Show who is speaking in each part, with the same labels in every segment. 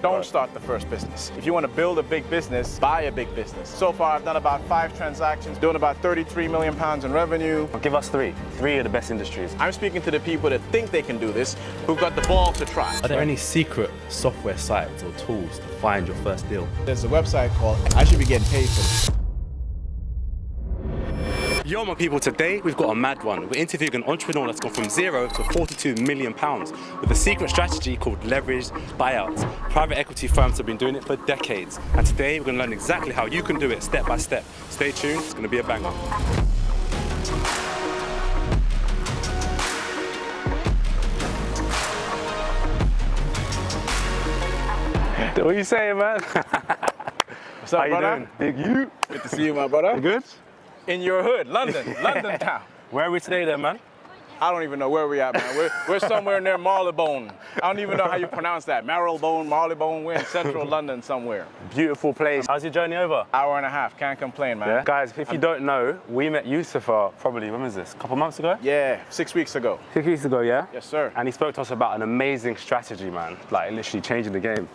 Speaker 1: Don't start the first business. If you want to build a big business, buy a big business. So far, I've done about 5 transactions, doing about 33 million pounds in revenue.
Speaker 2: Well, give us three. Three of the best industries.
Speaker 1: I'm speaking to the people that think they can do this, who've got the balls to try.
Speaker 3: Are there any secret software sites or tools to find your first deal?
Speaker 1: There's a website called, I should be getting paid for this.
Speaker 2: Yo, my people, today we've got a mad one. We're interviewing an entrepreneur that's gone from 0 to 42 million pounds with a secret strategy called leveraged buyouts. Private equity firms have been doing it for decades. And today we're going to learn exactly how you can do it step by step. Stay tuned, it's going to be a banger. What are you saying, man?
Speaker 1: What's up,
Speaker 2: how
Speaker 1: brother?
Speaker 2: You doing? Big you.
Speaker 1: Good to see you, my brother.
Speaker 2: You good?
Speaker 1: In your hood, London, London town.
Speaker 2: Where are we today then, man?
Speaker 1: I don't even know where we're at, man. We're somewhere near Marylebone. I don't even know how you pronounce that. Marylebone. We're in central London somewhere.
Speaker 2: Beautiful place. How's your journey over?
Speaker 1: Hour and a half, can't complain, man.
Speaker 2: Yeah? Guys, if you don't know, we met Yusufa probably, when was this? A couple months ago?
Speaker 1: Yeah, 6 weeks ago.
Speaker 2: 6 weeks ago, yeah?
Speaker 1: Yes, sir.
Speaker 2: And he spoke to us about an amazing strategy, man. Like literally changing the game.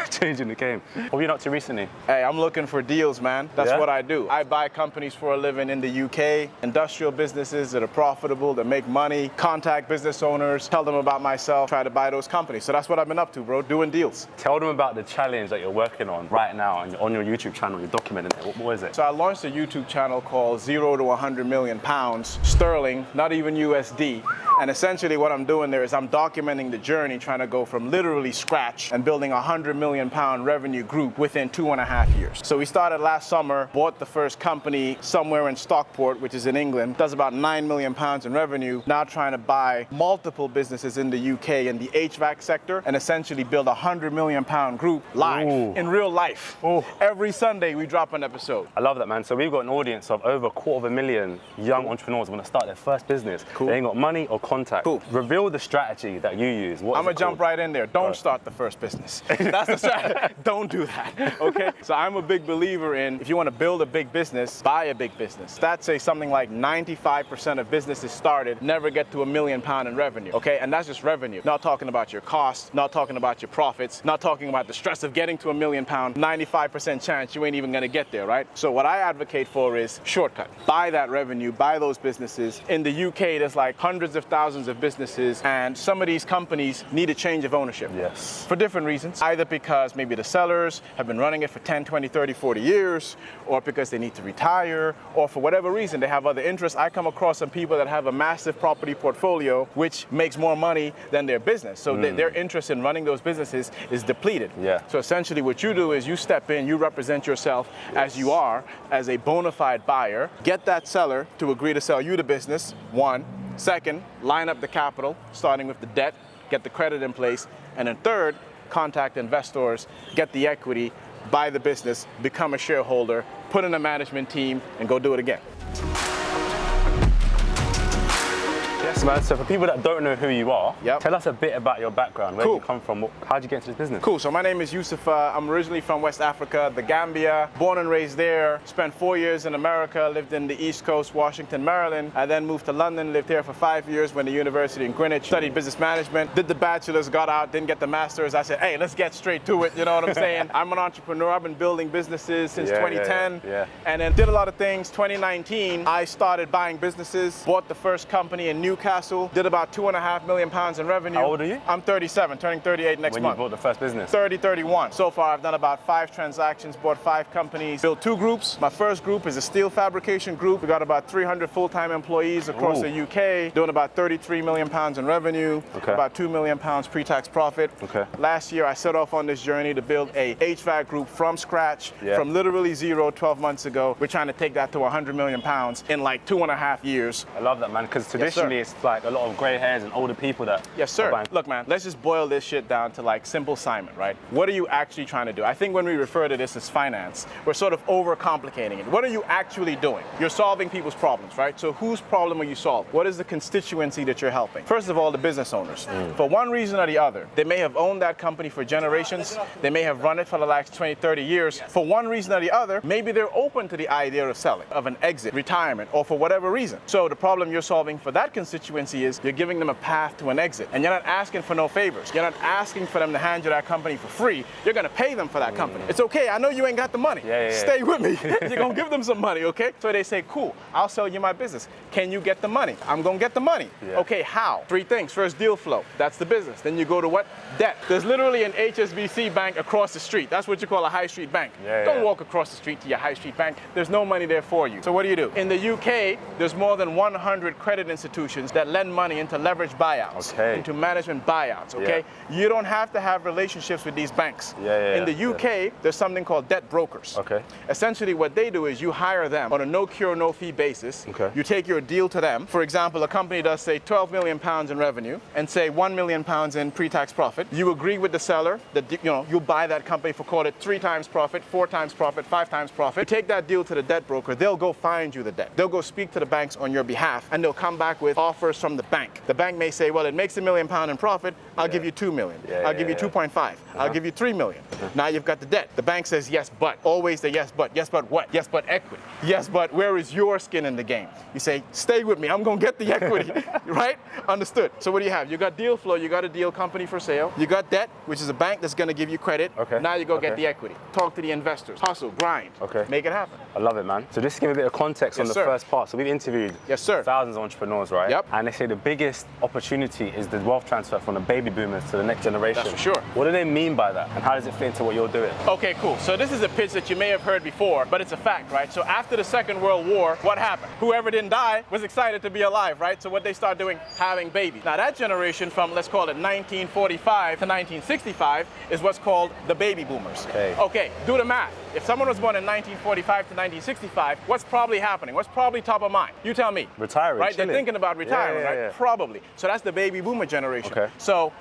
Speaker 2: Changing the game. What have you been up to recently?
Speaker 1: Hey, I'm looking for deals, man. That's
Speaker 2: Yeah?
Speaker 1: what I do. I buy companies for a living in the UK, industrial businesses that are profitable, that make money, contact business owners, tell them about myself, try to buy those companies. So that's what I've been up to, bro, doing deals.
Speaker 2: Tell them about the challenge that you're working on right now and on your YouTube channel. You're documenting it. What is it?
Speaker 1: So I launched a YouTube channel called 0 to 100 million pounds, sterling, not even USD. And essentially what I'm doing there is I'm documenting the journey, trying to go from literally scratch and building a 100 million pound revenue group within 2.5 years. So we started last summer, bought the first company somewhere in Stockport, which is in England, does about 9 million pounds in revenue. Now trying to buy multiple businesses in the UK in the HVAC sector and essentially build a 100 million pound group live,
Speaker 2: Ooh.
Speaker 1: in real life.
Speaker 2: Ooh.
Speaker 1: Every Sunday we drop an episode.
Speaker 2: I love that, man. So we've got an audience of over 250,000 young entrepreneurs who want to start their first business.
Speaker 1: Cool.
Speaker 2: They ain't got money or contact.
Speaker 1: Cool.
Speaker 2: Reveal the strategy that you use. What
Speaker 1: I'm
Speaker 2: is it
Speaker 1: gonna jump
Speaker 2: called?
Speaker 1: right in there. Don't
Speaker 2: Right.
Speaker 1: start the first business. That's the strategy. Don't do that, okay? So I'm a big believer in, if you wanna build a big business, buy a big business. Stats say something like 95% of businesses started never get to £1 million in revenue, okay? And that's just revenue. Not talking about your costs, not talking about your profits, not talking about the stress of getting to £1 million, 95% chance you ain't even gonna get there, right? So what I advocate for is shortcut. Buy that revenue, buy those businesses. In the UK, there's like hundreds of thousands of businesses, and some of these companies need a change of ownership.
Speaker 2: Yes.
Speaker 1: For different reasons, either because maybe the sellers have been running it for 10, 20, 30, 40 years, or because they need to retire, or for whatever reason, they have other interests. I come across some people that have a massive property portfolio, which makes more money than their business. So their interest in running those businesses is depleted.
Speaker 2: Yeah.
Speaker 1: So essentially what you do is you step in, you represent yourself as you are, as a bona fide buyer, get that seller to agree to sell you the business, one. Second, line up the capital, starting with the debt, get the credit in place. And then third, contact investors, get the equity, buy the business, become a shareholder, put in a management team, and go do it again.
Speaker 2: Yes, man. So for people that don't know who you are,
Speaker 1: Yep.
Speaker 2: tell us a bit about your background. Where
Speaker 1: Cool.
Speaker 2: you come from? How'd you get into this business?
Speaker 1: Cool, so my name is Yusufa. I'm originally from West Africa, the Gambia, born and raised there, spent 4 years in America, lived in the East Coast, Washington, Maryland. I then moved to London, lived here for 5 years, went to university in Greenwich, studied business management, did the bachelor's, got out, didn't get the master's. I said, hey, let's get straight to it, you know what I'm saying? I'm an entrepreneur, I've been building businesses since 2010, and then did a lot of things. 2019, I started buying businesses, bought the first company in Newcastle, did about 2.5 million pounds in revenue.
Speaker 2: How old are you?
Speaker 1: I'm 37, turning 38 next
Speaker 2: When
Speaker 1: month.
Speaker 2: you bought the first business?
Speaker 1: 31. So far, I've done about 5 transactions, bought 5 companies, built 2 groups. My first group is a steel fabrication group. We got about 300 full-time employees across the UK, doing about 33 million pounds in revenue, about 2 million pounds pre-tax profit. Last year, I set off on this journey to build a HVAC group from scratch, from literally 0 12 months ago. We're trying to take that to 100 million pounds in like 2.5 years.
Speaker 2: I love that, man, because traditionally it's like a lot of grey hairs and older people that
Speaker 1: Yes, sir.
Speaker 2: are buying.
Speaker 1: Look, man, let's just boil this shit down to like simple Simon, right? What are you actually trying to do? I think when we refer to this as finance, we're sort of overcomplicating it. What are you actually doing? You're solving people's problems, right? So whose problem are you solving? What is the constituency that you're helping? First of all, the business owners. For one reason or the other, they may have owned that company for generations. They may have run it for the last 20, 30 years. For one reason or the other, maybe they're open to the idea of selling, of an exit, retirement, or for whatever reason. So the problem you're solving for that constituency constituency is you're giving them a path to an exit. And you're not asking for no favors. You're not asking for them to hand you that company for free. You're going to pay them for that company. It's okay. I know you ain't got the money. Stay with me. You're going to give them some money, okay? So they say, cool, I'll sell you my business. Can you get the money? I'm going to get the money. Okay, how? 3 things. First, deal flow. That's the business. Then you go to what? Debt. There's literally an HSBC bank across the street. That's what you call a high street bank. Don't walk across the street to your high street bank. There's no money there for you. So what do? In the UK, there's more than 100 credit institutions that lend money into leverage buyouts, into management buyouts, okay? You don't have to have relationships with these banks. In the UK, there's something called debt brokers. Essentially what they do is you hire them on a no cure, no fee basis. You take your deal to them. For example, a company does say 12 million pounds in revenue and say 1 million pounds in pre-tax profit. You agree with the seller that you buy that company for, call it 3 times profit, 4 times profit, 5 times profit. You take that deal to the debt broker, they'll go find you the debt. They'll go speak to the banks on your behalf and they'll come back with offers from the bank. The bank may say, well, it makes £1 million in profit, I'll give you 2 million. I'll give you 2.5. I'll give you 3 million. Now you've got the debt. The bank says yes, but. Always the yes, but. Yes, but what? Yes, but equity. Yes, but where is your skin in the game? You say, stay with me, I'm gonna get the equity, right? Understood. So what do you have? You got deal flow, you got a deal company for sale. You got debt, which is a bank that's gonna give you credit. Now you go get the equity. Talk to the investors. Hustle, grind. Make it happen.
Speaker 2: I love it, man. So just to give a bit of context on the first part. So we've interviewed thousands of entrepreneurs, right? And they say the biggest opportunity is the wealth transfer from the baby boomers to the next generation.
Speaker 1: That's for sure.
Speaker 2: What do they mean by that? And how does it fit into what you're doing?
Speaker 1: Okay, cool. So this is a pitch that you may have heard before, but it's a fact, right? So after the Second World War, what happened? Whoever didn't die was excited to be alive, right? So what they start doing, having babies. Now that generation from, let's call it 1945 to 1965 is what's called the baby boomers. Okay, do the math. If someone was born in 1945 to 1965, what's probably happening? What's probably top of mind? You tell me.
Speaker 2: Retiring,
Speaker 1: right?
Speaker 2: chilling.
Speaker 1: They're thinking about retiring, right? Probably. So that's the baby boomer generation. So,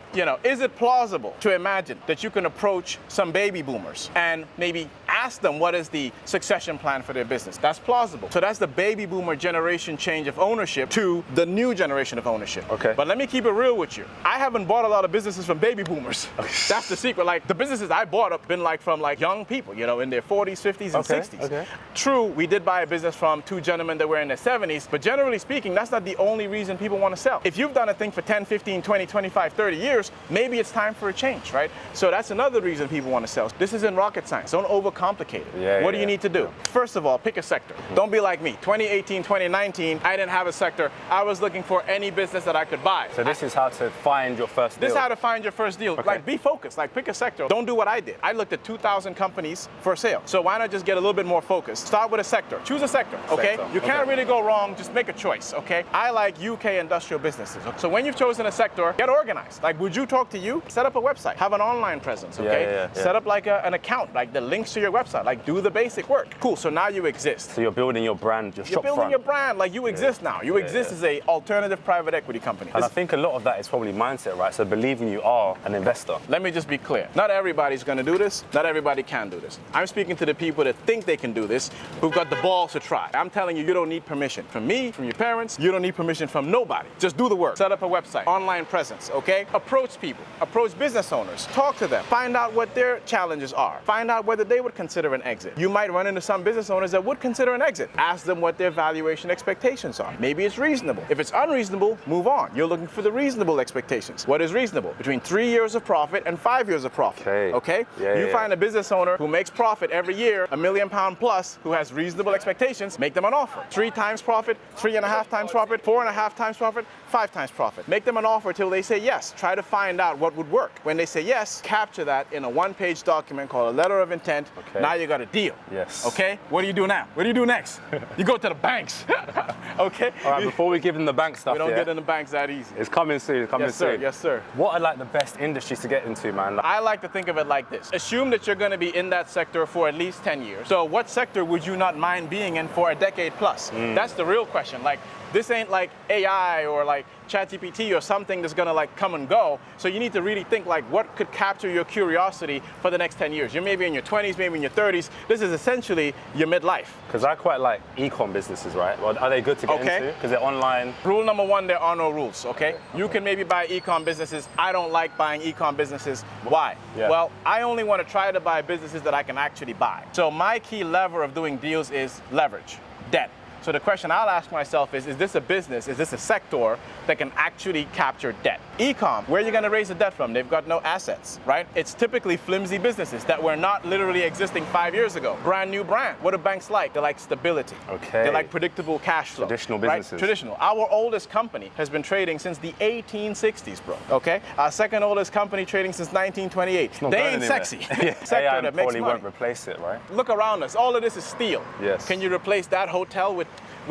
Speaker 1: is it plausible to imagine that you can approach some baby boomers and maybe ask them what is the succession plan for their business? That's plausible. So that's the baby boomer generation change of ownership to the new generation of ownership. But let me keep it real with you. I haven't bought a lot of businesses from baby boomers. That's the secret. Like the businesses I bought have been from young people, in their 40s, 50s, and 60s. True, we did buy a business from 2 gentlemen that were in their 70s, but generally speaking, that's not the only reason people want to sell. If you've done a thing for 10, 15, 20, 25, 30 years, maybe it's time for a change, right? So that's another reason people want to sell. This isn't rocket science. Don't overcomplicate it. What do you need to do? First of all, pick a sector. Don't be like me. 2018, 2019, I didn't have a sector. I was looking for any business that I could buy.
Speaker 2: So this is how to find your first deal.
Speaker 1: This is how to find your first deal. Be focused. Pick a sector. Don't do what I did. I looked at 2,000 companies for sale. So why not just get a little bit more focused? Start with a sector. Choose a sector, okay? You can't really go wrong. Just make a choice, okay? I like UK industrial businesses. So when you've chosen a sector, get organized. Would you talk to you? Set up a website. Have an online presence, okay? Set up an account, the links to your website. Do the basic work. Cool, so now you exist.
Speaker 2: So you're building your brand, your shop front.
Speaker 1: You're building your brand, you exist now. You exist as a alternative private equity company.
Speaker 2: And I think a lot of that is probably mindset, right? So believing you are an investor.
Speaker 1: Let me just be clear. Not everybody's gonna do this. Not everybody can do this. I'm speaking to the people that think they can do this, who've got the balls to try. I'm telling you, you don't need permission from me, from your parents. You don't need permission from nobody. Just do the work. Set up a website, online presence, okay? Approach people, approach business owners, talk to them, find out what their challenges are, find out whether they would consider an exit. You might run into some business owners that would consider an exit. Ask them what their valuation expectations are. Maybe it's reasonable. If it's unreasonable, move on. You're looking for the reasonable expectations. What is reasonable? Between 3 years of profit and 5 years of profit, okay? You find a business owner who makes profit every year, £1 million plus, who has reasonable expectations, make them an offer. 3 times profit, 3.5 times profit, 4.5 times profit, 5 times profit. Make them an offer till they say yes. Try to find out what would work. When they say yes, capture that in a 1-page document called a letter of intent. Now you got a deal. Okay? What do you do now? What do you do next? You go to the banks. Okay?
Speaker 2: All right, before we give them the bank stuff,
Speaker 1: we don't get in the banks that easy.
Speaker 2: It's coming soon, soon.
Speaker 1: Yes, sir.
Speaker 2: What are the best industries to get into, man?
Speaker 1: I like to think of it like this. Assume that you're gonna be in that sector for at least 10 years. So what sector would you not mind being in for a decade plus? That's the real question. This ain't AI or ChatGPT or something that's gonna come and go. So you need to really think what could capture your curiosity for the next 10 years. You're maybe in your 20s, maybe in your 30s. This is essentially your midlife.
Speaker 2: Because I quite like e-com businesses, right? Well, are they good to get into? Because they're online.
Speaker 1: Rule number 1, there are no rules, okay? You can maybe buy e-com businesses. I don't like buying e-com businesses. Why? Well, I only want to try to buy businesses that I can actually buy. So my key lever of doing deals is leverage, debt. So the question I'll ask myself is this a business, is this a sector that can actually capture debt? E-com, where are you going to raise the debt from? They've got no assets, right? It's typically flimsy businesses that were not literally existing 5 years ago. Brand new brand. What do banks like? They like stability.
Speaker 2: Okay.
Speaker 1: They like predictable cash flow.
Speaker 2: Traditional
Speaker 1: right?
Speaker 2: businesses.
Speaker 1: Traditional. Our oldest company has been trading since the 1860s, bro. Okay? Our second oldest company trading since 1928. They ain't sexy. Sector
Speaker 2: AI
Speaker 1: that makes
Speaker 2: probably
Speaker 1: money.
Speaker 2: won't replace it, right?
Speaker 1: Look around us. All of this is steel.
Speaker 2: Yes.
Speaker 1: Can you replace that hotel with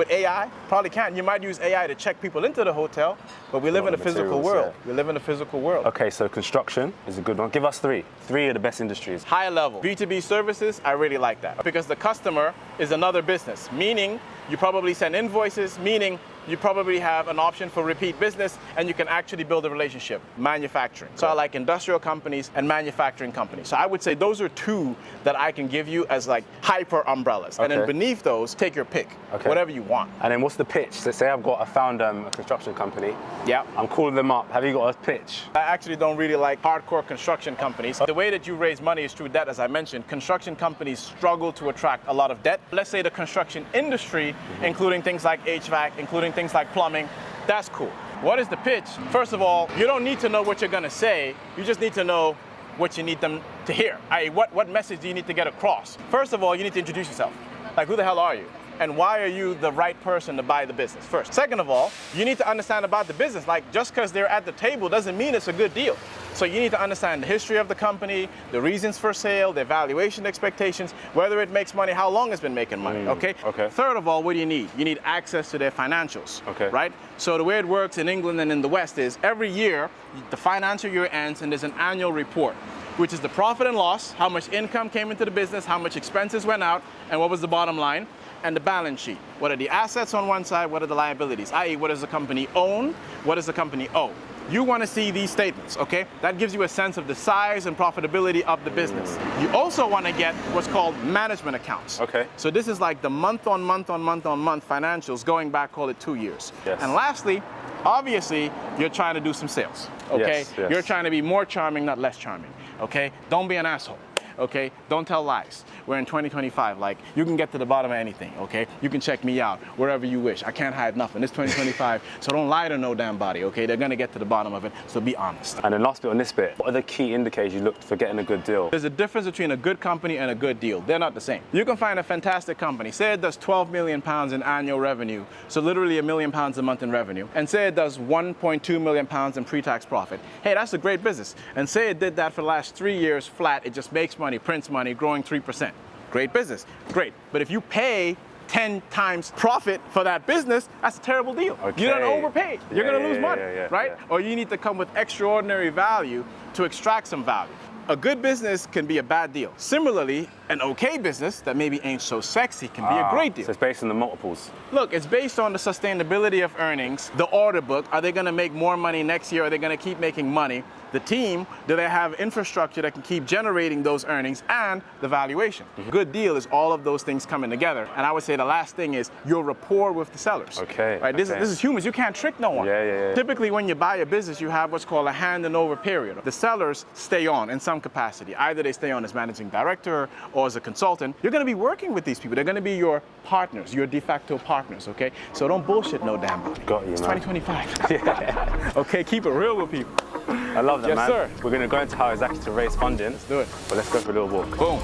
Speaker 1: AI? Probably can't. You might use AI to check people into the hotel, but we live in a physical world. We live in a physical world.
Speaker 2: Okay, so construction is a good one. Give us three. Three of the best industries.
Speaker 1: High level. B2B services, I really like that. Because the customer is another business, meaning you probably send invoices, meaning you probably have an option for repeat business, and you can actually build a relationship. Manufacturing. So I like industrial companies and manufacturing companies. So I would say those are two that I can give you as like hyper umbrellas. And then beneath those, take your pick, whatever you want.
Speaker 2: And then what's the pitch? So say I found a construction company.
Speaker 1: Yeah.
Speaker 2: I'm calling them up. Have you got a pitch?
Speaker 1: I actually don't really like hardcore construction companies. The way that you raise money is through debt, as I mentioned. Construction companies struggle to attract a lot of debt. Let's say the construction industry, including things like HVAC, including things like plumbing, that's cool. What is the pitch? First of all, you don't need to know what you're gonna say. You just need to know what you need them to hear. I.e., what message do you need to get across? First of all, you need to introduce yourself. Like, who the hell are you? And why are you the right person to buy the business first? Second of all, you need to understand about the business. Like, just because they're at the table doesn't mean it's a good deal. So you need to understand the history of the company, the reasons for sale, their valuation expectations, whether it makes money, how long it's been making money, okay? Third of all, what do you need? You need access to their financials, right? So the way it works in England and in the West is every year, the financial year ends and there's an annual report, which is the profit and loss, how much income came into the business, how much expenses went out, and what was the bottom line, and the balance sheet. What are the assets on one side, what are the liabilities? I.e., what does the company own, what does the company owe? You want to see these statements, okay? That gives you a sense of the size and profitability of the business. You also want to get what's called management accounts. So this is like the month on month financials going back, call it 2 years. And lastly, obviously, you're trying to do some sales, okay? You're trying to be more charming, not less charming, okay? Don't be an asshole. Okay, don't tell lies. We're in 2025, like, you can get to the bottom of anything, okay? You can check me out wherever you wish. I can't hide nothing. It's 2025, so don't lie to no damn body, okay? They're gonna get to the bottom of it, so be honest.
Speaker 2: And then last bit on this bit, what are the key indicators you look for getting a good deal?
Speaker 1: There's a difference between a good company and a good deal. They're not the same. You can find a fantastic company, say it does 12 million pounds in annual revenue, so literally £1 million a month in revenue, and say it does 1.2 million pounds in pre-tax profit. Hey, that's a great business. And say it did that for the last 3 years flat, it just makes money, prints money, growing 3%. Great business, great. But if you pay 10 times profit for that business, that's a terrible deal. You don't overpay. You're gonna lose money, right? Or you need to come with extraordinary value to extract some value. A good business can be a bad deal. Similarly, an okay business that maybe ain't so sexy can be a great deal.
Speaker 2: So it's based on the multiples.
Speaker 1: Look, it's based on the sustainability of earnings, the order book. Are they gonna make more money next year? Are they gonna keep making money? The team, do they have infrastructure that can keep generating those earnings, and the valuation? Good deal is all of those things coming together. And I would say the last thing is your rapport with the sellers. Right? This is humans. You can't trick no one. Typically, when you buy a business, you have what's called a handing over period. The sellers stay on in some capacity. Either they stay on as managing director or as a consultant. You're going to be working with these people. They're going to be your partners, your de facto partners, okay? So don't bullshit no damn body.
Speaker 2: Got you,
Speaker 1: it's
Speaker 2: man.
Speaker 1: 2025. Okay, keep it real with people.
Speaker 2: I love that,
Speaker 1: yes,
Speaker 2: man.
Speaker 1: Sir.
Speaker 2: We're going to go into how exactly to raise funding.
Speaker 1: Let's do it.
Speaker 2: But let's go for a little walk.
Speaker 1: Boom.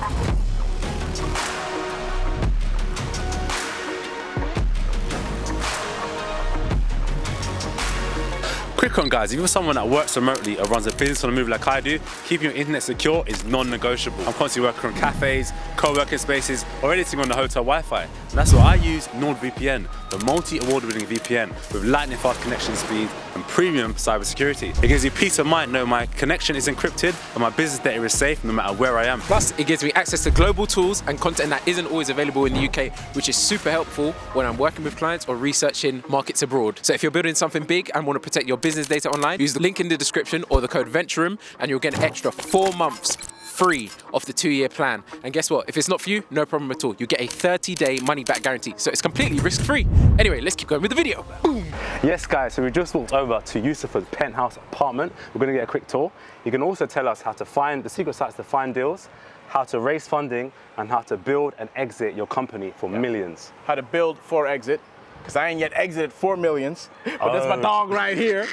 Speaker 2: Quick one, guys, if you're someone that works remotely or runs a business on the move like I do, keeping your internet secure is non-negotiable. I'm constantly working on cafes, co-working spaces, or editing on the hotel Wi-Fi. And that's why I use NordVPN, the multi-award-winning VPN with lightning-fast connection speed and premium cybersecurity. It gives you peace of mind knowing my connection is encrypted and my business data is safe no matter where I am.
Speaker 4: Plus, it gives me access to global tools and content that isn't always available in the UK, which is super helpful when I'm working with clients or researching markets abroad. So if you're building something big and want to protect your business data online, use the link in the description or the code VENTUREROOM and you'll get an extra 4 months free off the 2-year plan. And guess what? If it's not for you, no problem at all. You get a 30-day money-back guarantee, so it's completely risk-free. Anyway, let's keep going with the video. Boom.
Speaker 2: Yes, guys, so we just walked over to Yusufa's penthouse apartment. We're going to get a quick tour. You can also tell us how to find the secret sites to find deals, how to raise funding, and how to build and exit your company for millions.
Speaker 1: How to build for exit. Because I ain't yet exited 4 millions, but that's my dog right here.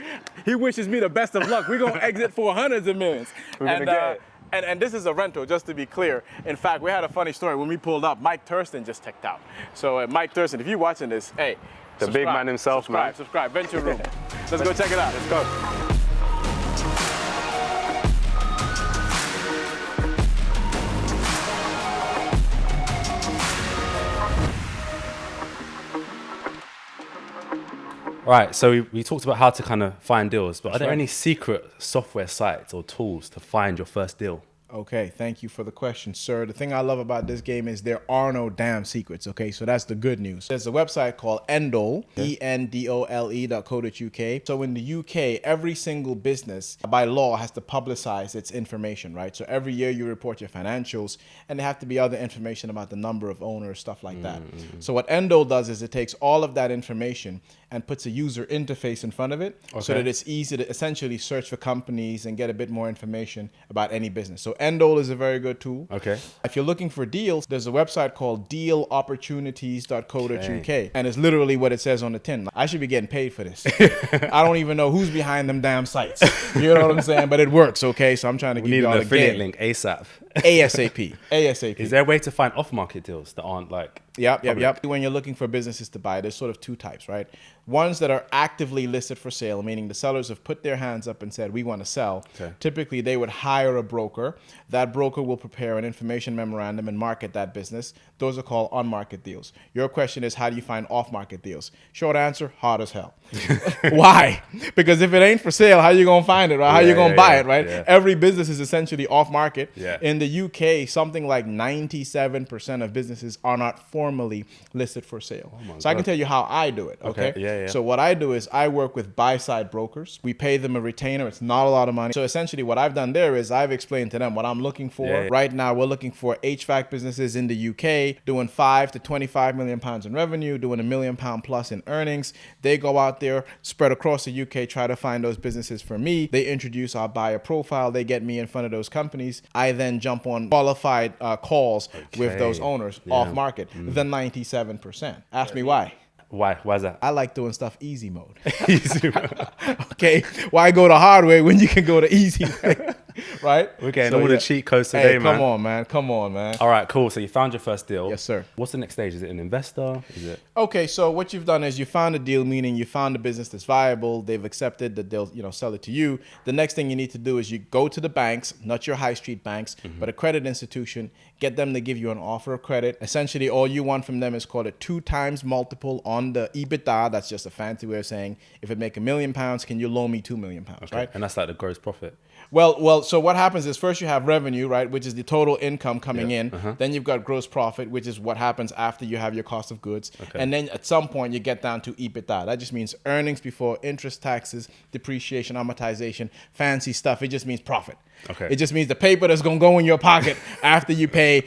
Speaker 1: He wishes me the best of luck. We're gonna exit for hundreds of millions. And this is a rental, just to be clear. In fact, we had a funny story. When we pulled up, Mike Thurston just checked out. So Mike Thurston, if you're watching this, hey,
Speaker 2: the big man himself, man.
Speaker 1: Subscribe, Venture Room. Let's go check it out. Let's go.
Speaker 3: All right, so we talked about how to kind of find deals, but are there any secret software sites or tools to find your first deal?
Speaker 1: Okay, thank you for the question, sir. The thing I love about this game is there are no damn secrets, okay? So that's the good news. There's a website called Endole, endole.co.uk. So in the UK, every single business by law has to publicize its information, right? So every year you report your financials, and there have to be other information about the number of owners, stuff like that. So what Endole does is it takes all of that information and puts a user interface in front of it so that it's easy to essentially search for companies and get a bit more information about any business. So Endole is a very good tool.
Speaker 3: Okay.
Speaker 1: If you're looking for deals, there's a website called dealopportunities.co.uk, and it's literally what it says on the tin. I should be getting paid for this. I don't even know who's behind them damn sites. You know what I'm saying? But it works, okay? So I'm trying to give you all
Speaker 3: an
Speaker 1: the
Speaker 3: affiliate
Speaker 1: game.
Speaker 3: link ASAP.
Speaker 1: ASAP. ASAP.
Speaker 3: Is there a way to find off-market deals that aren't like...
Speaker 1: Yep. When you're looking for businesses to buy, there's sort of two types, right? Ones that are actively listed for sale, meaning the sellers have put their hands up and said, we want to sell.
Speaker 3: Okay.
Speaker 1: Typically, they would hire a broker. That broker will prepare an information memorandum and market that business. Those are called on-market deals. Your question is, how do you find off-market deals? Short answer, hard as hell. Why? Because if it ain't for sale, how you going to find it, right? How you going to buy it, right? Yeah. Every business is essentially off-market.
Speaker 3: Yeah.
Speaker 1: In the UK, something like 97% of businesses are not formally listed for sale. So I can tell you how I do it, okay?
Speaker 3: Yeah.
Speaker 1: So what I do is I work with buy-side brokers. We pay them a retainer. It's not a lot of money. So essentially what I've done there is I've explained to them what I'm looking for.
Speaker 3: Yeah.
Speaker 1: Right now, we're looking for HVAC businesses in the UK doing 5 to 25 million pounds in revenue, doing £1 million plus in earnings. They go out there, spread across the UK, try to find those businesses for me. They introduce our buyer profile. They get me in front of those companies. I then jump on qualified calls with those owners off market, the 97%. Ask me why.
Speaker 3: Why is that?
Speaker 1: I like doing stuff easy mode. Okay, why go the hard way when you can go the easy way? Right?
Speaker 3: We're getting all the cheat codes today, man.
Speaker 1: Come on, man.
Speaker 3: All right, cool. So you found your first deal.
Speaker 1: Yes, sir.
Speaker 3: What's the next stage? Is it an investor? Is it?
Speaker 1: Okay, so what you've done is you found a deal, meaning you found a business that's viable. They've accepted that they'll, sell it to you. The next thing you need to do is you go to the banks, not your high street banks, but a credit institution. Get them to give you an offer of credit. Essentially, all you want from them is called a 2x multiple on the EBITDA. That's just a fancy way of saying, if it make £1 million, can you loan me £2 million, right?
Speaker 3: And that's like the gross profit.
Speaker 1: Well, so what happens is first you have revenue, right, which is the total income coming in. Then you've got gross profit, which is what happens after you have your cost of goods. And then at some point you get down to EBITDA. That just means earnings before interest, taxes, depreciation, amortization, fancy stuff. It just means profit. It just means the paper that's going to go in your pocket after you pay,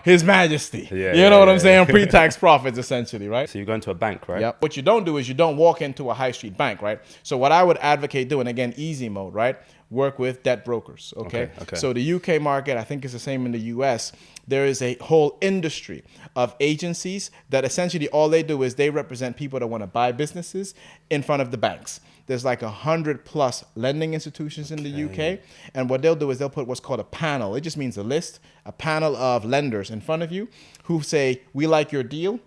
Speaker 1: His Majesty. You know what I'm saying? Pre-tax profits, essentially, right?
Speaker 3: So you go into a bank, right?
Speaker 1: Yep. What you don't do is you don't walk into a high street bank, right? So what I would advocate doing, again, easy mode, right? Work with debt brokers, okay? So the UK market, I think it's the same in the US. There is a whole industry of agencies that essentially all they do is they represent people that want to buy businesses in front of the banks. There's like 100+ lending institutions in the UK. And what they'll do is they'll put what's called a panel. It just means a list, a panel of lenders in front of you who say, we like your deal.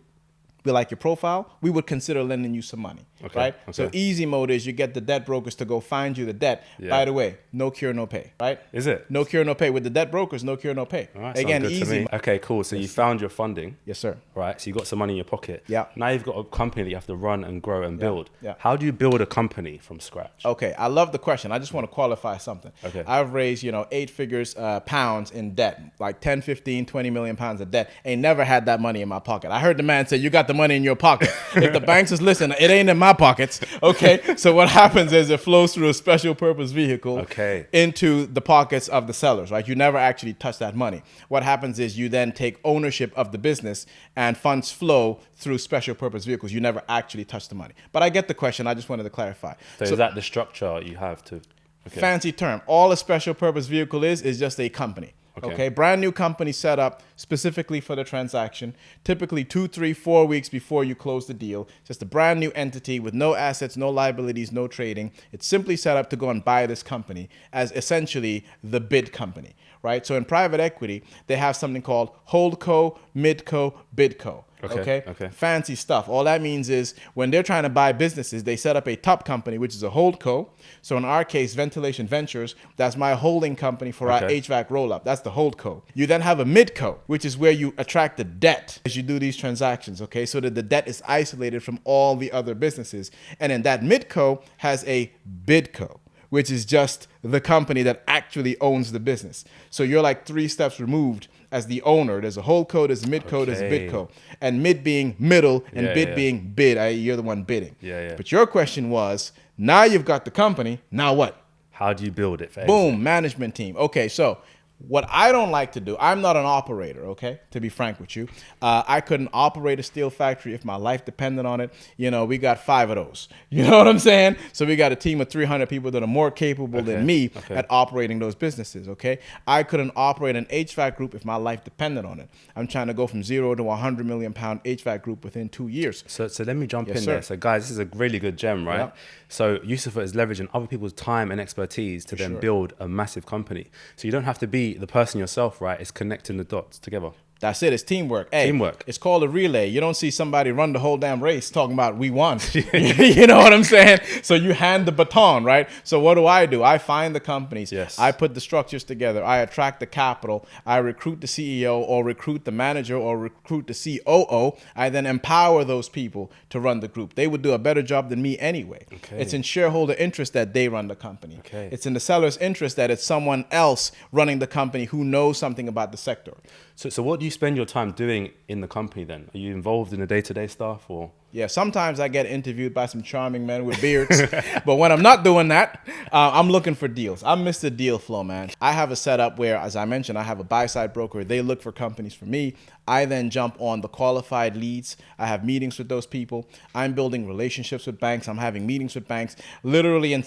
Speaker 1: We like your profile, we would consider lending you some money, right? So easy mode is you get the debt brokers to go find you the debt. By the way, no cure, no pay, right?
Speaker 3: Is it?
Speaker 1: No cure, no pay. With the debt brokers, no cure, no pay.
Speaker 3: All right,
Speaker 1: again,
Speaker 3: good
Speaker 1: easy.
Speaker 3: To me. Okay, cool. So you found your funding.
Speaker 1: Yes, sir.
Speaker 3: Right, so you got some money in your pocket.
Speaker 1: Yeah.
Speaker 3: Now you've got a company that you have to run and grow and build.
Speaker 1: Yeah.
Speaker 3: How do you build a company from scratch?
Speaker 1: Okay, I love the question. I just want to qualify something.
Speaker 3: Okay.
Speaker 1: I've raised, 8 figures pounds in debt, like 10, 15, 20 million pounds of debt. Ain't never had that money in my pocket. I heard the man say, you got the money in your pocket. If the banks is listening, it ain't in my pockets. Okay. So what happens is it flows through a special purpose vehicle into the pockets of the sellers, right? You never actually touch that money. What happens is you then take ownership of the business and funds flow through special purpose vehicles. You never actually touch the money. But I get the question. I just wanted to clarify.
Speaker 3: So is that the structure you have to?
Speaker 1: Fancy term. All a special purpose vehicle is just a company. Okay. Brand new company set up specifically for the transaction, typically 2, 3, 4 weeks before you close the deal. Just a brand new entity with no assets, no liabilities, no trading. It's simply set up to go and buy this company as essentially the bid company, right? So in private equity, they have something called holdco, midco, bidco. Okay. Fancy stuff. All that means is when they're trying to buy businesses, they set up a top company, which is a holdco. So in our case, Ventilation Ventures, that's my holding company for our HVAC roll-up. That's the holdco. You then have a midco, which is where you attract the debt as you do these transactions, okay? So that the debt is isolated from all the other businesses. And then that midco has a bidco, which is just the company that actually owns the business. So you're like 3 steps removed as the owner. There's a holdco, there's a midco, there's a bidco. And mid being middle and bid being bid, i.e. you're the one bidding. But your question was, now you've got the company, now what?
Speaker 3: How do you build it?
Speaker 1: Boom, management team. Okay, so what I don't like to do, I'm not an operator, okay, to be frank with you. I couldn't operate a steel factory if my life depended on it. You know, we got 5 of those. You know what I'm saying? So we got a team of 300 people that are more capable than me at operating those businesses, okay? I couldn't operate an HVAC group if my life depended on it. I'm trying to go from 0 to 100 million pound HVAC group within 2 years.
Speaker 3: So let me jump in there. So guys, this is a really good gem, right? So Yusufa is leveraging other people's time and expertise to then build a massive company. So you don't have to be the person yourself, right? It's connecting the dots together.
Speaker 1: That's it. It's teamwork. Hey,
Speaker 3: teamwork.
Speaker 1: It's called a relay. You don't see somebody run the whole damn race talking about we won. You know what I'm saying? So you hand the baton, right? So what do? I find the companies.
Speaker 3: Yes.
Speaker 1: I put the structures together. I attract the capital. I recruit the CEO or recruit the manager or recruit the COO. I then empower those people to run the group. They would do a better job than me anyway. It's in shareholder interest that they run the company. It's in the seller's interest that it's someone else running the company who knows something about the sector.
Speaker 3: So what do you spend your time doing in the company then? Are you involved in the day-to-day stuff or?
Speaker 1: Yeah, sometimes I get interviewed by some charming men with beards. But when I'm not doing that, I'm looking for deals. I'm Mr. Deal Flow, man. I have a setup where, as I mentioned, I have a buy-side broker. They look for companies for me. I then jump on the qualified leads. I have meetings with those people. I'm building relationships with banks. I'm having meetings with banks. Literally in,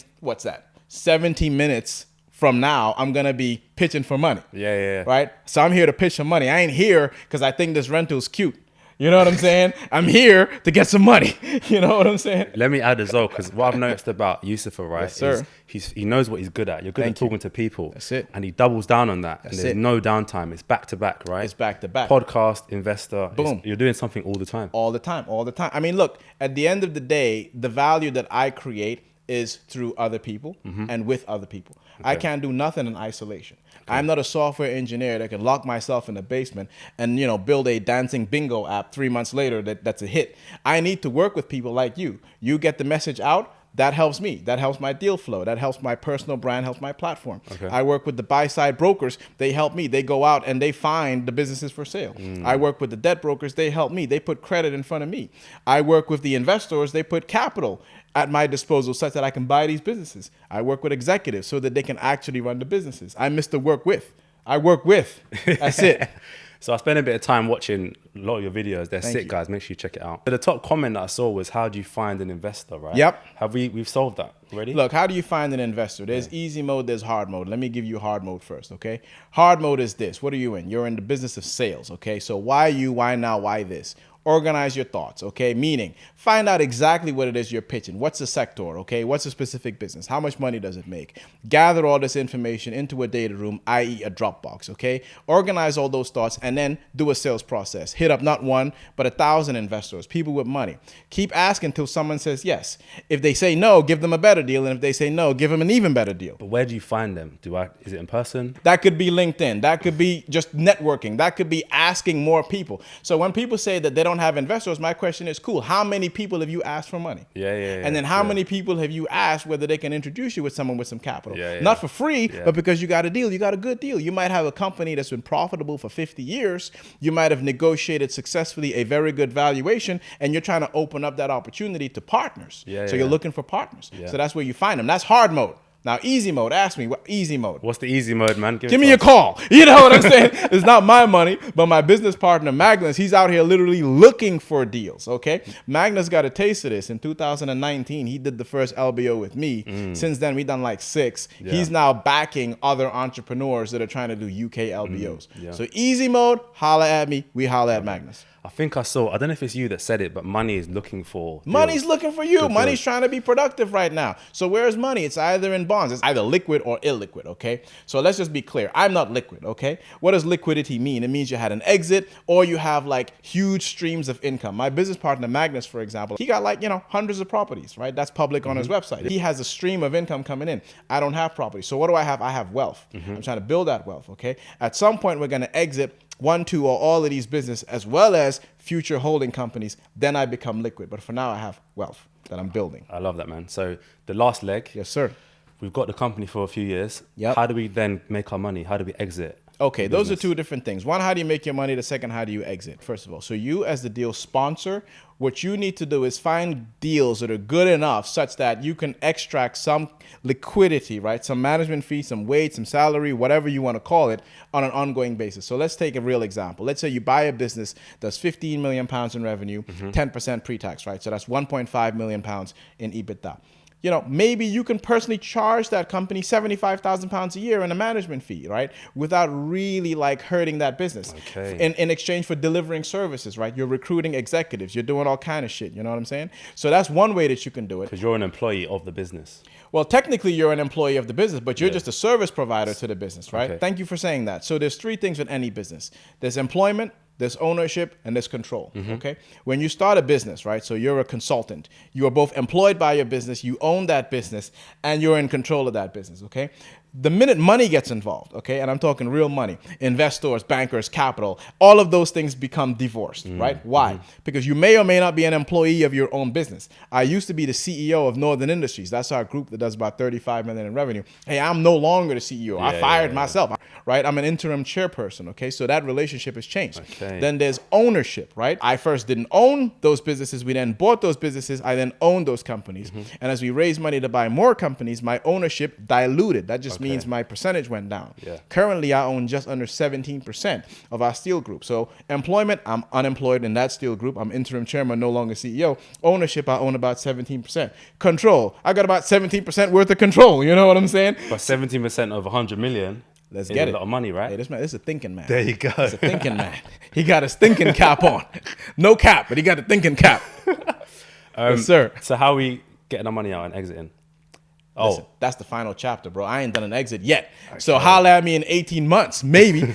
Speaker 1: 17 minutes from now, I'm going to be pitching for money. Right? So I'm here to pitch for money. I ain't here because I think this rental's cute. You know what I'm saying? I'm here to get some money. You know what I'm saying?
Speaker 3: Let me add as well, because what I've noticed about Yusufa, right,
Speaker 1: yes, sir.
Speaker 3: is he knows what he's good at. You're good at talking to people.
Speaker 1: That's it.
Speaker 3: And he doubles down on that.
Speaker 1: That's
Speaker 3: and there's no downtime. It's back to back, right?
Speaker 1: It's back to back.
Speaker 3: Podcast, investor.
Speaker 1: Boom.
Speaker 3: You're doing something all the time.
Speaker 1: All the time. All the time. I mean, look, at the end of the day, the value that I create is through other people and with other people. I can't do nothing in isolation. I'm not a software engineer that can lock myself in the basement and, you know, build a dancing bingo app 3 months later that's a hit. I need to work with people like you. You get the message out. That helps me. That helps my deal flow. That helps my personal brand, helps my platform. I work with the buy-side brokers. They help me. They go out and they find the businesses for sale. I work with the debt brokers. They help me. They put credit in front of me. I work with the investors. They put capital at my disposal such that I can buy these businesses. I work with executives so that they can actually run the businesses. I'm Mr. Work With. I work with. That's it.
Speaker 3: So I spent a bit of time watching a lot of your videos. They're sick, guys. Make sure you check it out. But the top comment that I saw was, how do you find an investor, right?
Speaker 1: Yep.
Speaker 3: We've solved that already?
Speaker 1: Look, how do you find an investor? There's easy mode, there's hard mode. Let me give you hard mode first, okay? Hard mode is this. What are you in? You're in the business of sales, okay? So why you, why now, why this? Organize your thoughts, okay? Meaning, find out exactly what it is you're pitching. What's the sector, okay? What's a specific business? How much money does it make? Gather all this information into a data room, i.e. a Dropbox, okay? Organize all those thoughts and then do a sales process. Hit up not 1, but 1,000 investors, people with money. Keep asking until someone says yes. If they say no, give them a better deal. And if they say no, give them an even better deal.
Speaker 3: But where do you find them? Is it in person?
Speaker 1: That could be LinkedIn. That could be just networking. That could be asking more people. So when people say that they don't have investors, my question is, cool, how many people have you asked for money? And then how many people have you asked whether they can introduce you with someone with some capital? Not for free, but because you got a deal, you got a good deal. You might have a company that's been profitable for 50 years. You might have negotiated successfully a very good valuation, and you're trying to open up that opportunity to partners. So you're looking for partners. So that's where you find them. That's hard mode. Now, easy mode, ask me, what easy mode?
Speaker 3: What's the easy mode, man?
Speaker 1: Give me a call. You know what I'm saying? It's not my money, but my business partner, Magnus, he's out here literally looking for deals, okay? Magnus got a taste of this. In 2019, he did the first LBO with me. Since then, we've done like 6.
Speaker 3: Yeah.
Speaker 1: He's now backing other entrepreneurs that are trying to do UK LBOs.
Speaker 3: Yeah.
Speaker 1: So easy mode, holla at me. We holla at Magnus.
Speaker 3: I think I saw, I don't know if it's you that said it, but money is looking for
Speaker 1: Money's
Speaker 3: deals.
Speaker 1: looking for you.
Speaker 3: Good
Speaker 1: Money's
Speaker 3: deals.
Speaker 1: trying to be productive right now. So where's money? It's either in bonds. It's either liquid or illiquid, okay? So let's just be clear. I'm not liquid, okay? What does liquidity mean? It means you had an exit or you have like huge streams of income. My business partner, Magnus, for example, he got like, hundreds of properties, right? That's public on his website. He has a stream of income coming in. I don't have property. So what do I have? I have wealth. I'm trying to build that wealth, okay? At some point, we're going to exit 1, 2, or all of these business as well as future holding companies. Then I become liquid. But for now, I have wealth that I'm building.
Speaker 3: I love that, man. So the last leg,
Speaker 1: Yes, sir.
Speaker 3: we've got the company for a few years.
Speaker 1: Yep.
Speaker 3: How do we then make our money? How do we exit?
Speaker 1: Okay, those are
Speaker 3: business?
Speaker 1: 2 different things. One, how do you make your money? The second, how do you exit? First of all, so you as the deal sponsor, what you need to do is find deals that are good enough such that you can extract some liquidity, right? Some management fee, some wage, some salary, whatever you want to call it, on an ongoing basis. So let's take a real example. Let's say you buy a business that's 15 million pounds in revenue, 10% pre-tax, right? So that's 1.5 million pounds in EBITDA. Maybe you can personally charge that company 75,000 pounds a year in a management fee, right? Without really like hurting that business.
Speaker 3: Okay.
Speaker 1: In exchange for delivering services, right? You're recruiting executives. You're doing all kind of shit. You know what I'm saying? So that's one way that you can do it.
Speaker 3: Because you're an employee of the business.
Speaker 1: Well, technically you're an employee of the business, but you're just a service provider to the business, right?
Speaker 3: Okay.
Speaker 1: Thank you for saying that. So there's 3 things with any business. There's employment, there's ownership, and there's control, okay? When you start a business, right, so you're a consultant. You are both employed by your business, you own that business, and you're in control of that business, okay? The minute money gets involved, okay, and I'm talking real money, investors, bankers, capital, all of those things become divorced, right? Why? Because you may or may not be an employee of your own business. I used to be the CEO of Northern Industries. That's our group that does about 35 million in revenue. Hey, I'm no longer the CEO. I fired myself, right? I'm an interim chairperson, okay? So that relationship has changed.
Speaker 3: Okay.
Speaker 1: Then there's ownership, right? I first didn't own those businesses. We then bought those businesses. I then owned those companies. And as we raised money to buy more companies, my ownership diluted. That just means my percentage went down.
Speaker 3: Yeah.
Speaker 1: Currently, I own just under 17% of our steel group. So employment, I'm unemployed in that steel group. I'm interim chairman, no longer CEO. Ownership, I own about 17%. Control, I got about 17% worth of control. You know what I'm saying?
Speaker 3: But 17% of 100 million
Speaker 1: Let's
Speaker 3: is
Speaker 1: get
Speaker 3: a
Speaker 1: it.
Speaker 3: lot of money, right?
Speaker 1: Hey, this is a thinking man.
Speaker 3: There you go.
Speaker 1: He's a thinking man. He got his thinking cap on. No cap, but he got a thinking cap. Yes, sir.
Speaker 3: So how are we getting our money out and exiting?
Speaker 1: Listen, that's the final chapter, bro. I ain't done an exit yet. So holla at me in 18 months, maybe.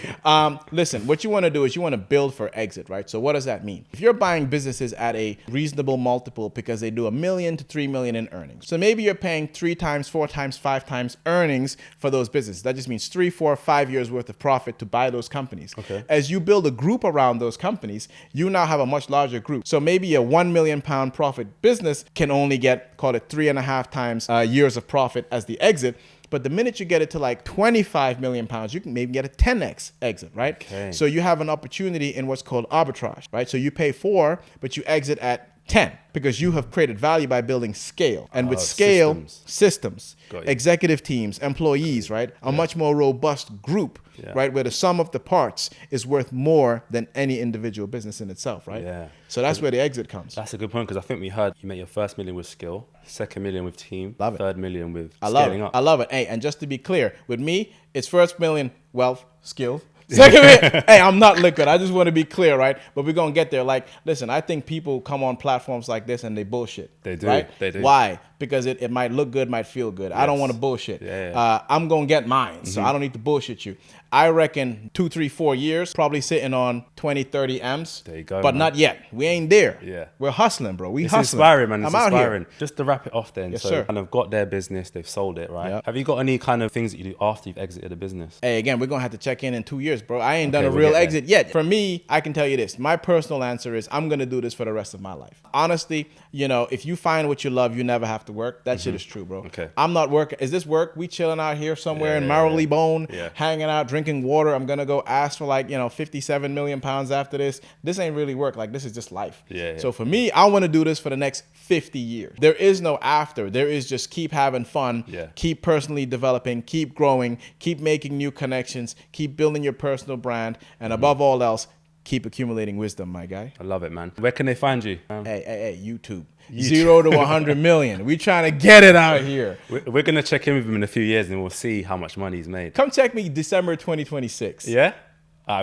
Speaker 1: Listen, what you want to do is you want to build for exit, right? So what does that mean? If you're buying businesses at a reasonable multiple because they do $1 million to $3 million in earnings. So maybe you're paying 3 times, 4 times, 5 times earnings for those businesses. That just means 3, 4, 5 years worth of profit to buy those companies.
Speaker 3: Okay.
Speaker 1: As you build a group around those companies, you now have a much larger group. So maybe a £1 million profit business can only get, call it 3.5 times years of profit as the exit. But the minute you get it to like 25 million pounds, you can maybe get a 10x exit, right?
Speaker 3: Okay.
Speaker 1: So you have an opportunity in what's called arbitrage, right? So you pay 4, but you exit at 10 because you have created value by building scale. And with scale, systems,
Speaker 3: Got you.
Speaker 1: executive teams, employees, right? A much more robust group, right? Where the sum of the parts is worth more than any individual business in itself, right?
Speaker 3: Yeah.
Speaker 1: So that's where the exit comes.
Speaker 3: That's a good point because I think we heard you make your first million with skill, second million with team,
Speaker 1: Love it.
Speaker 3: third million with
Speaker 1: I love
Speaker 3: scaling
Speaker 1: it.
Speaker 3: up.
Speaker 1: I love it. Hey, and just to be clear, with me, it's first million wealth, skill. Second million, hey, I'm not liquid. I just want to be clear, right? But we're going to get there. Like, listen, I think people come on platforms like this and they bullshit.
Speaker 3: They do.
Speaker 1: Right?
Speaker 3: They do.
Speaker 1: Why? Because it might look good, might feel good. I don't want to bullshit.
Speaker 3: Yeah.
Speaker 1: I'm going to get mine, so I don't need to bullshit you. I reckon 2, 3, 4 years, probably sitting on 20, 30 M's.
Speaker 3: There you go,
Speaker 1: But
Speaker 3: man.
Speaker 1: not yet. We ain't there.
Speaker 3: Yeah.
Speaker 1: We're hustling, bro. We
Speaker 3: It's
Speaker 1: hustling.
Speaker 3: inspiring, man. It's
Speaker 1: I'm out
Speaker 3: inspiring.
Speaker 1: here.
Speaker 3: Just to wrap it off then.
Speaker 1: Yes,
Speaker 3: so
Speaker 1: sir.
Speaker 3: kind of got their business, they've sold it, right?
Speaker 1: Yep.
Speaker 3: Have you got any kind of things that you do after you've exited the business?
Speaker 1: Hey, again, we're going to have to check in 2 years, bro. I ain't done
Speaker 3: Okay,
Speaker 1: a
Speaker 3: we'll
Speaker 1: real
Speaker 3: get there.
Speaker 1: exit yet. For me, I can tell you this. My personal answer is I'm going to do this for the rest of my life. Honestly, if you find what you love, you never have after work. That shit is true, bro.
Speaker 3: Okay.
Speaker 1: I'm not working. Is this work? We chilling out here somewhere in Marylebone, hanging out, drinking water. I'm gonna go ask for like 57 million pounds after this. This ain't really work. Like, this is just life. So for me, I want to do this for the next 50 years. There is no after. There is just keep having fun, keep personally developing, keep growing, keep making new connections, keep building your personal brand, and above all else, keep accumulating wisdom, my guy.
Speaker 3: I love it, man. Where can they find you?
Speaker 1: Hey, YouTube. 0 to 100 million. We trying to get it out here.
Speaker 3: We're going to check in with him in a few years and we'll see how much money he's made.
Speaker 1: Come check me December 2026.
Speaker 3: Yeah?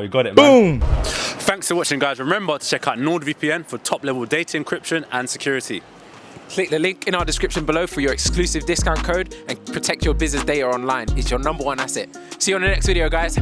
Speaker 3: We got it, man.
Speaker 1: Boom.
Speaker 2: Thanks for watching, guys. Remember to check out NordVPN for top-level data encryption and security.
Speaker 4: Click the link in our description below for your exclusive discount code and protect your business data online. It's your #1 asset. See you on the next video, guys.